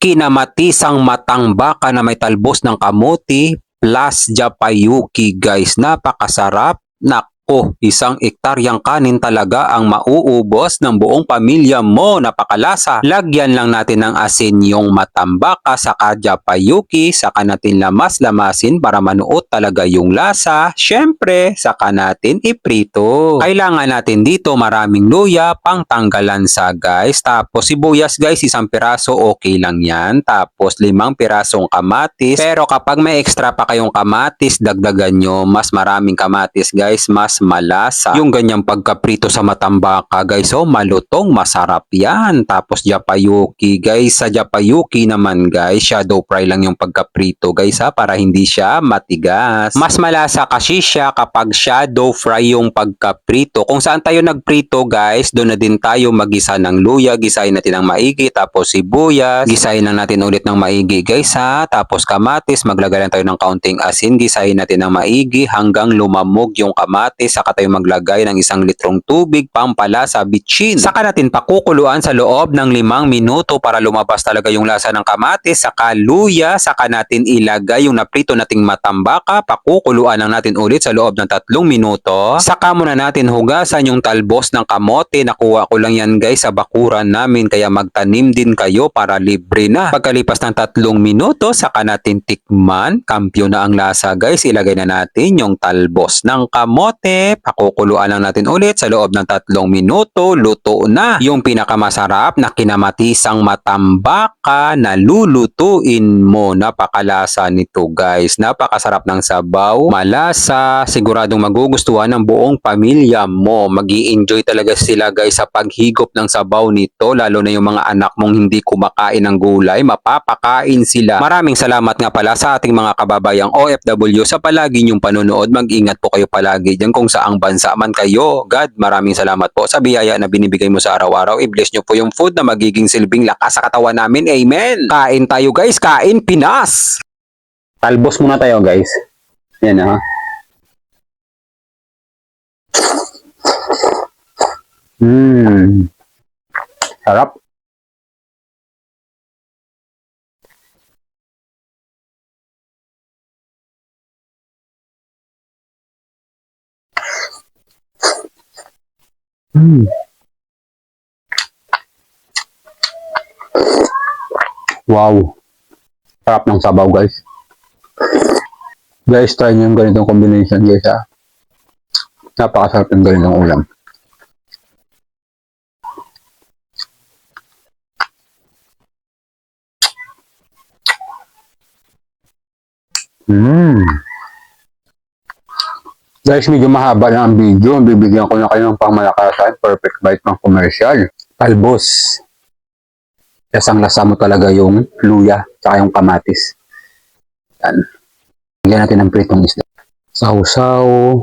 kinamatisang matang baka na may talbos ng kamuti plus japayuki guys. Napakasarap. Nako, isang ektaryang kanin talaga ang mauubos ng buong pamilya mo. Napakalasa. Lagyan lang natin ng asin yung matambaka saka japayuki. Saka natin lamas-lamasin para manuot talaga yung lasa. Syempre, saka natin iprito. Kailangan natin dito maraming luya pang tanggalan sa guys. Tapos sibuyas guys, isang piraso okay lang yan. Tapos 5 pirasong kamatis. Pero kapag may extra pa kayong kamatis, dagdagan nyo. Mas maraming kamatis guys, mas malasa. Yung ganyang pagkaprito sa matambaka guys, oh malutong, masarap yan. Tapos japayuki guys, sa japayuki naman guys, shadow fry lang yung pagkaprito guys ha, para hindi siya matigas. Mas malasa kasi siya kapag shadow fry yung pagkaprito. Kung saan tayo nagprito guys, doon na din tayo magisa ng luya, gisahin natin ng maigi, tapos sibuyas, gisahin lang natin ulit ng maigi guys ha, tapos kamatis, maglagay lang tayo ng kaunting asin, gisahin natin ng maigi hanggang lumamog yung kamatis, saka tayo maglagay ng 1 litrong tubig, pampalasa, bitchin. Saka natin pakukuluan sa loob ng 5 minuto para lumabas talaga yung lasa ng kamatis, saka luya, saka natin ilagay yung naprito nating matambaka, pakukuluan lang natin ulit sa loob ng 3 minuto. Saka muna natin hugasan yung talbos ng kamote. Nakuha ko lang yan guys sa bakuran namin, kaya magtanim din kayo para libre na. Pagkalipas ng 3 minuto, saka natin tikman. Kampyo na ang lasa guys. Ilagay na natin yung talbos ng kamote. Pakukuluan lang natin ulit sa loob ng 3 minuto. Luto na yung pinakamasarap na kinamatisang matambaka na lulutuin mo. Napakalasa nito guys. Napakasarap ng sabaw. Malasa. Siguradong magugustuhan ng buong pamilya mo. Mag-i-enjoy talaga sila guys sa paghigop ng sabaw nito. Lalo na yung mga anak mong hindi kumakain ng gulay. Mapapakain sila. Maraming salamat nga pala sa ating mga kababayang OFW sa palagi niyong panonood. Mag-ingat po kayo palagi dyan kung saang bansa man kayo. God, maraming salamat po sa biyaya na binibigay mo sa araw-araw. I-bless nyo po yung food na magiging silbing lakas sa katawan namin. Amen! Kain tayo guys! Kain Pinas! Talbos muna tayo guys. Yan ha. Sarap. Wow. Sarap ng sabaw guys. Guys, try nyo yung ganitong combination guys ha. Napakasarap yung ganitong ulam. Guys, medyo mahaba na ang video. Bibigyan ko na kayo ng pangmalakasan. Perfect bite ng commercial. Talbos. Lasang-lasa mo talaga yung luya tsaka yung kamatis. Yan. Bigyan natin ng pritong isda. Sausaw.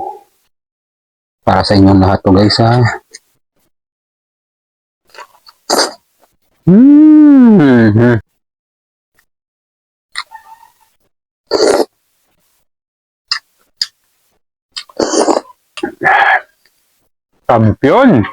Para sa inyong lahat to guys ha. Kampiyon!